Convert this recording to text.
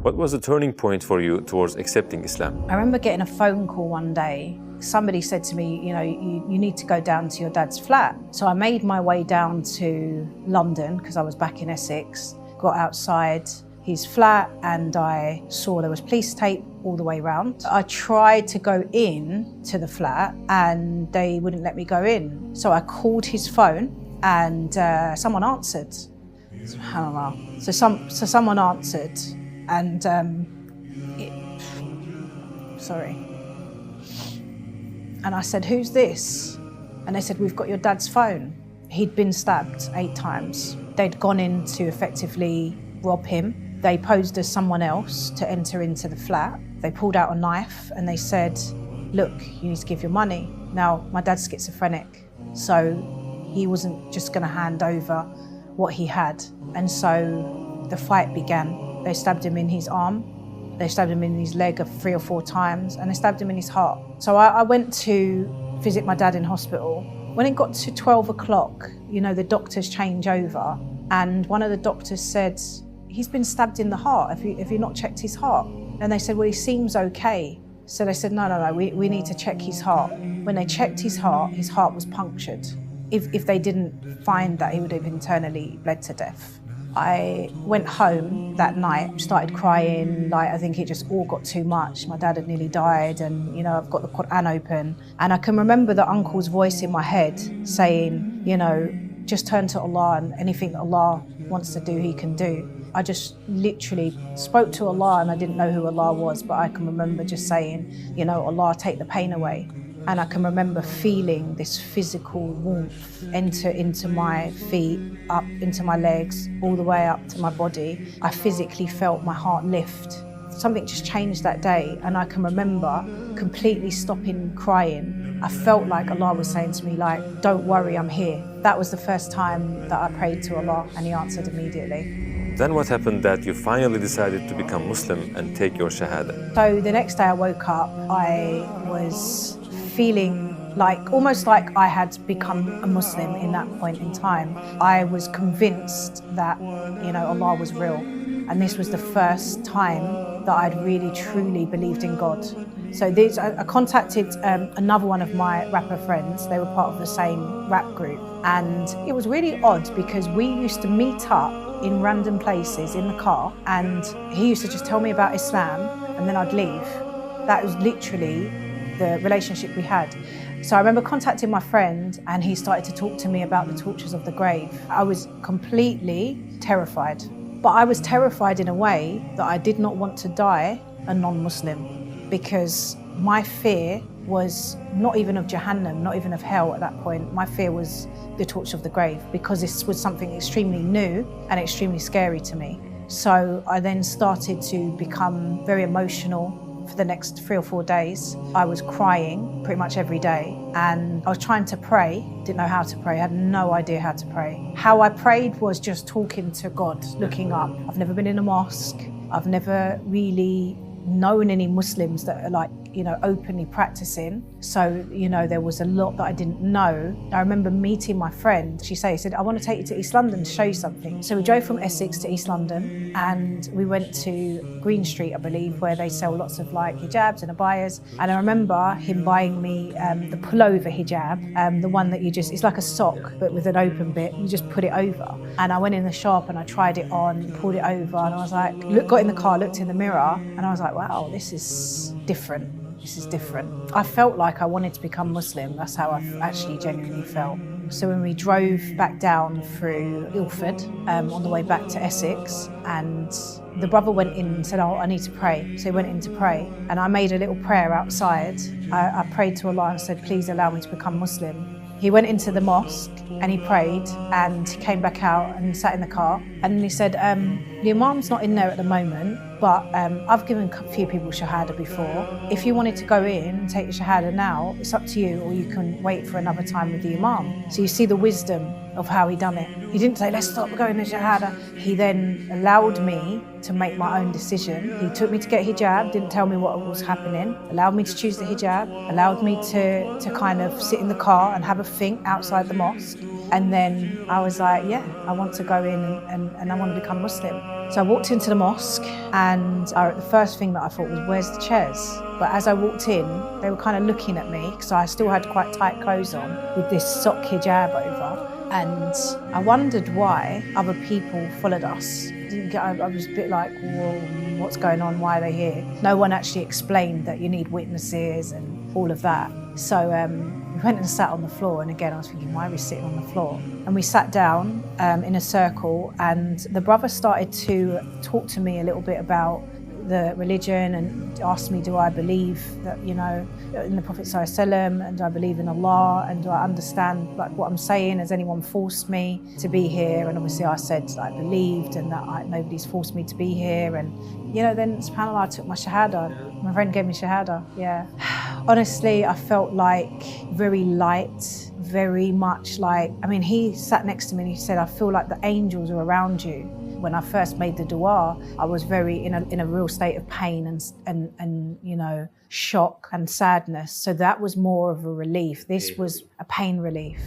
What was the turning point for you towards accepting Islam? I remember getting a phone call one day. Somebody said to me, you know, you need to go down to your dad's flat. So I made my way down to London because I was back in Essex, got outside his flat and I saw there was police tape all the way around. I tried to go in to the flat and they wouldn't let me go in. So I called his phone and someone answered. SubhanAllah. So someone answered and and I said, who's this? And they said, we've got your dad's phone. He'd been stabbed 8 times. They'd gone in to effectively rob him. They posed as someone else to enter into the flat. They pulled out a knife and they said, look, you need to give your money. Now, my dad's schizophrenic, so he wasn't just gonna hand over what he had. And so the fight began. They stabbed him in his arm, they stabbed him in his leg 3 or 4 times, and they stabbed him in his heart. So I went to visit my dad in hospital. When it got to 12 o'clock, you know, the doctors change over, and one of the doctors said, he's been stabbed in the heart, have you not checked his heart? And they said, well, he seems okay. So they said, no, we need to check his heart. When they checked his heart was punctured. If they didn't find that, he would have internally bled to death. I went home that night, started crying, like I think it just all got too much. My dad had nearly died and, you know, I've got the Quran open. And I can remember the uncle's voice in my head saying, you know, just turn to Allah and anything that Allah wants to do, He can do. I just literally spoke to Allah and I didn't know who Allah was, but I can remember just saying, you know, Allah, take the pain away. And I can remember feeling this physical warmth enter into my feet, up into my legs, all the way up to my body. I physically felt my heart lift. Something just changed that day, and I can remember completely stopping crying. I felt like Allah was saying to me, like, don't worry, I'm here. That was the first time that I prayed to Allah and He answered immediately. Then what happened that you finally decided to become Muslim and take your shahada? So the next day I woke up, I was feeling like, almost like I had become a Muslim in that point in time. I was convinced that, you know, Allah was real. And this was the first time that I'd really truly believed in God. So I contacted another one of my rapper friends. They were part of the same rap group. And it was really odd because we used to meet up in random places in the car, and he used to just tell me about Islam and then I'd leave. That was literally the relationship we had. So I remember contacting my friend and he started to talk to me about the tortures of the grave. I was completely terrified. But I was terrified in a way that I did not want to die a non-Muslim, because my fear was not even of Jahannam, not even of hell at that point. My fear was the torture of the grave, because this was something extremely new and extremely scary to me. So I then started to become very emotional. For the next 3 or 4 days, I was crying pretty much every day, and I was trying to pray, didn't know how to pray, had no idea how to pray. How I prayed was just talking to God, looking up. I've never been in a mosque. I've never really known any Muslims that are like, you know, openly practicing. So, you know, there was a lot that I didn't know. I remember meeting my friend. She said, I want to take you to East London to show you something. So we drove from Essex to East London and we went to Green Street, I believe, where they sell lots of like hijabs and abayas. And I remember him buying me the pullover hijab, the one that you just, it's like a sock, but with an open bit, you just put it over. And I went in the shop and I tried it on, pulled it over, and I was like, got in the car, looked in the mirror, and I was like, wow, this is different. This is different. I felt like I wanted to become Muslim. That's how I actually genuinely felt. So when we drove back down through Ilford, on the way back to Essex, and the brother went in and said, oh, I need to pray. So he went in to pray, and I made a little prayer outside. I prayed to Allah and said, please allow me to become Muslim. He went into the mosque and he prayed, and he came back out and sat in the car, and then he said, the Imam's not in there at the moment, but I've given a few people shahada before. If you wanted to go in and take your shahada now, it's up to you, or you can wait for another time with the Imam. So you see the wisdom of how he done it. He didn't say, let's stop going to shahada. He then allowed me to make my own decision. He took me to get hijab, didn't tell me what was happening, allowed me to choose the hijab, allowed me to kind of sit in the car and have a think outside the mosque. And then I was like, yeah, I want to go in and I want to become Muslim. So I walked into the mosque and the first thing that I thought was, where's the chairs? But as I walked in, they were kind of looking at me because I still had quite tight clothes on with this sock hijab over. And I wondered why other people followed us. I was a bit like, well, what's going on? Why are they here? No one actually explained that you need witnesses and all of that. So we went and sat on the floor, and again I was thinking, why are we sitting on the floor? And we sat down in a circle, and the brother started to talk to me a little bit about the religion and asked me, do I believe that, you know, in the Prophet ﷺ, and do I believe in Allah, and do I understand like what I'm saying? Has anyone forced me to be here? And obviously I said that I believed and that nobody's forced me to be here. And you know, then subhanAllah, I took my shahada. My friend gave me shahada, yeah. Honestly, I felt like very light, very much like, I mean, he sat next to me and he said, I feel like the angels are around you. When I first made the dua, I was very in a real state of pain and you know, shock and sadness. So that was more of a relief. This was a pain relief.